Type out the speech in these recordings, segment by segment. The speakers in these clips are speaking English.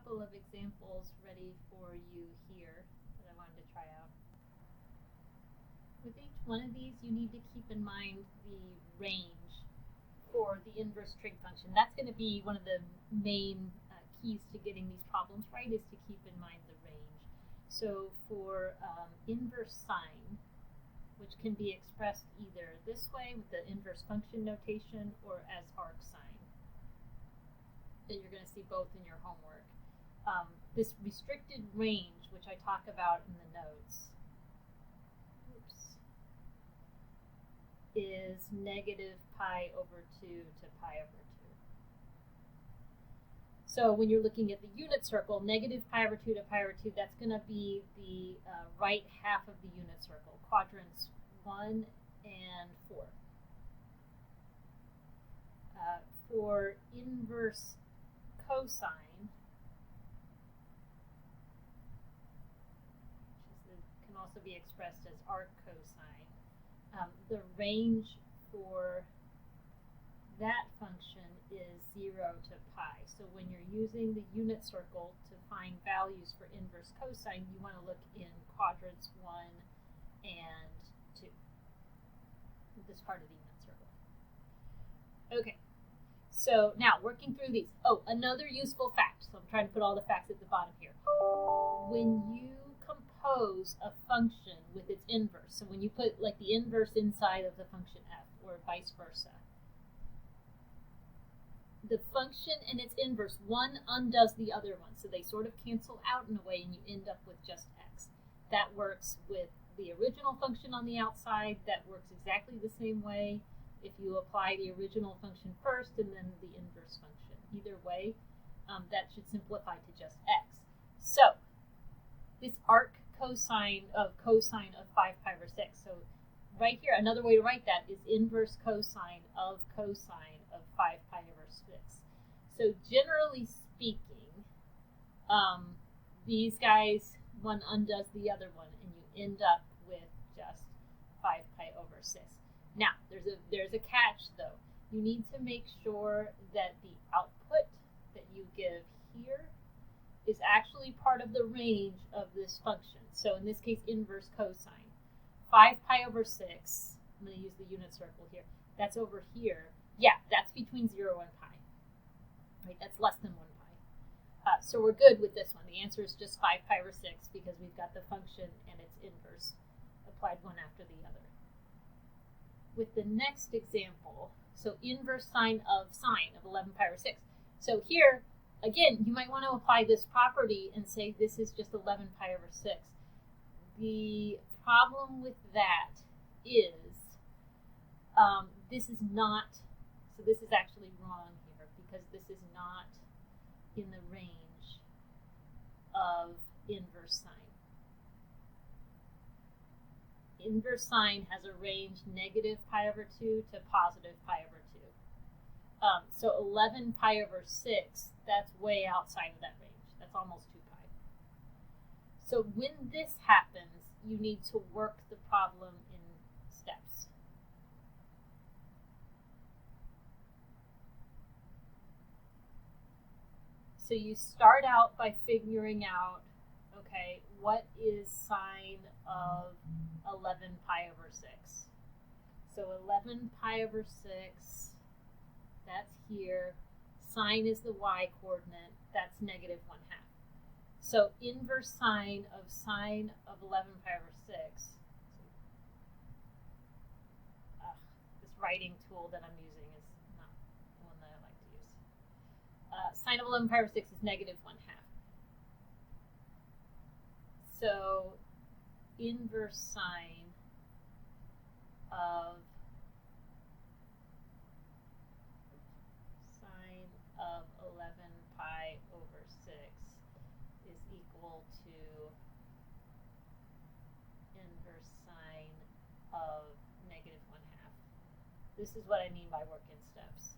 couple of examples ready for you here that I wanted to try out. With each one of these, you need to keep in mind the range for the inverse trig function. That's going to be one of the main keys to getting these problems right, is to keep in mind the range. So for inverse sine, which can be expressed either this way with the inverse function notation or as arc sine, that you're going to see both in your homework. This restricted range, which I talk about in the notes, is negative pi over 2 to pi over 2. So when you're looking at the unit circle, negative pi over 2 to pi over 2, that's going to be the right half of the unit circle, quadrants 1 and 4. For inverse cosine, which can also be expressed as arc cosine, the range for that function is 0 to pi. So when you're using the unit circle to find values for inverse cosine, you want to look in quadrants 1 and 2, this part of the unit circle. Okay, so now working through these. Oh, another useful fact. So I'm trying to put all the facts at the bottom here. When you compose a function with its inverse, so when you put like the inverse inside of the function f or vice versa, the function and its inverse, one undoes the other one, so they sort of cancel out in a way and you end up with just x. That works with the original function on the outside. That works exactly the same way if you apply the original function first and then the inverse function. Either way, that should simplify to just x. So this arc cosine of 5 pi over 6. So right here, another way to write that is inverse cosine of 5 pi over 6. So generally speaking, these guys, one undoes the other one, and you end up with just 5 pi over 6. Now, there's a catch, though. You need to make sure that the output that you give here is actually part of the range of this function. So in this case, inverse cosine. 5 pi over 6, I'm going to use the unit circle here, that's over here. Yeah, that's between 0 and pi. Right, that's less than 1 pi. So we're good with this one. The answer is just 5 pi over 6 because we've got the function and its inverse applied one after the other. With the next example, so inverse sine of 11 pi over 6. So here, again, you might want to apply this property and say this is just 11 pi over 6. The problem with that is this is not, so this is actually wrong here because this is not in the range of inverse sine. Inverse sine has a range negative pi over 2 to positive pi over 2. So 11 pi over 6, that's way outside of that range. That's almost 2 pi. So when this happens, you need to work the problem in steps. So you start out by figuring out, okay, what is sine of 11 pi over 6? So 11 pi over 6, that's here. Sine is the y coordinate, that's negative 1/2. So inverse sine of 11 pi over 6, this writing tool that I'm using is not the one that I like to use. Sine of 11 pi over 6 is negative 1/2. So inverse sine of 11 pi over 6 is equal to inverse sine of negative 1/2. This is what I mean by work in steps.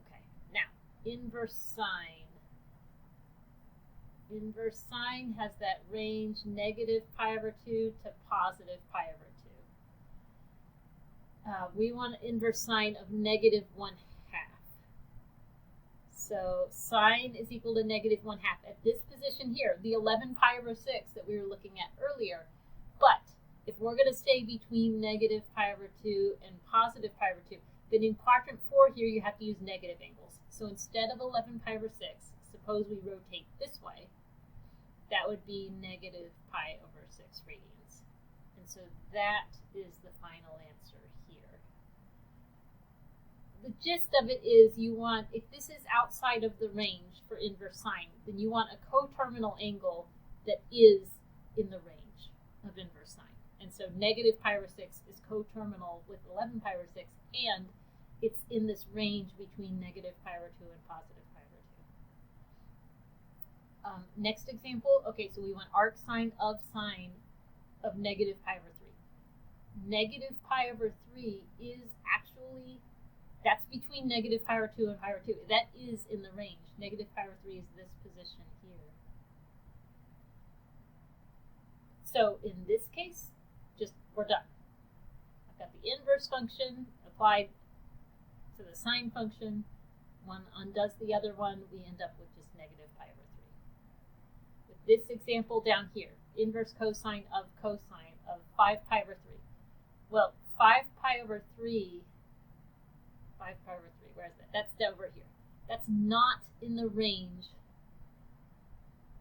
Okay, now inverse sine. Inverse sine has that range negative pi over 2 to positive pi over 2. We want inverse sine of negative 1/2. So sine is equal to negative 1/2 at this position here, the 11 pi over 6 that we were looking at earlier. But if we're going to stay between negative pi over 2 and positive pi over 2, then in quadrant 4 here, you have to use negative angles. So instead of 11 pi over 6, suppose we rotate this way, that would be negative pi over 6 radians. And so that is the final answer here. The gist of it is you want, if this is outside of the range for inverse sine, then you want a coterminal angle that is in the range of inverse sine. And so negative pi over 6 is coterminal with 11 pi over 6, and it's in this range between negative pi over 2 and positive pi over 2. Next example, okay, so we want arc sine of negative pi over 3. Negative pi over 3 is actually, that's between negative pi over 2 and pi over 2. That is in the range. Negative pi over 3 is this position here. So in this case, we're done. I've got the inverse function applied to the sine function. One undoes the other one. We end up with just negative pi over 3. With this example down here, inverse cosine of 5 pi over 3. Well, 5 pi over 3, where is that? That's over here. That's not in the range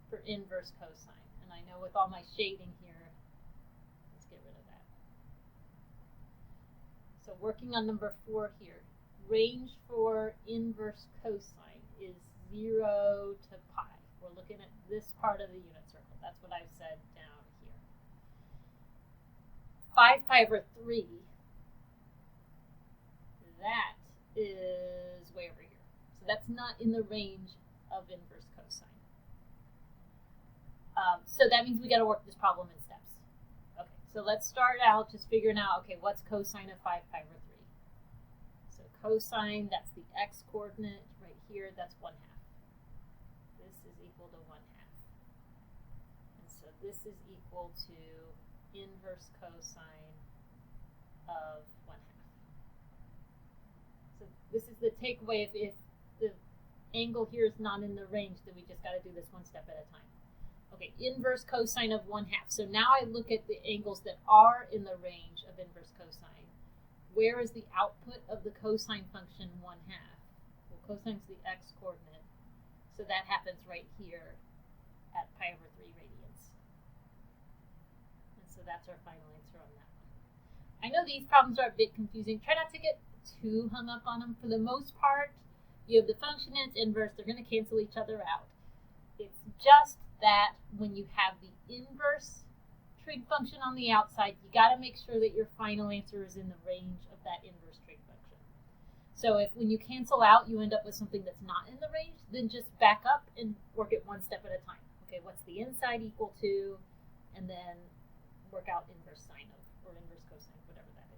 for inverse cosine. And I know with all my shading here, let's get rid of that. So working on number 4 here, range for inverse cosine is 0 to pi. We're looking at this part of the unit circle. That's what I've said down here. 5 pi over 3, that is way over here. So that's not in the range of inverse cosine. So that means we got to work this problem in steps. Okay, so let's start out just figuring out, okay, what's cosine of 5 pi over 3? So cosine, that's the x coordinate right here, that's 1/2. This is equal to 1/2. And so this is equal to inverse cosine of 1/2. So this is the takeaway. If the angle here is not in the range, then we just got to do this one step at a time. Okay, inverse cosine of 1/2. So now I look at the angles that are in the range of inverse cosine. Where is the output of the cosine function 1/2? Well, cosine is the x coordinate. So that happens right here at pi over 3 radians. And so that's our final answer on that one. I know these problems are a bit confusing. Try not to get too hung up on them. For the most part, you have the function and its inverse. They're going to cancel each other out. It's just that when you have the inverse trig function on the outside, you got to make sure that your final answer is in the range of that inverse trig function. So if when you cancel out, you end up with something that's not in the range, then just back up and work it one step at a time. Okay, what's the inside equal to, and then work out inverse sine of, or inverse cosine, whatever that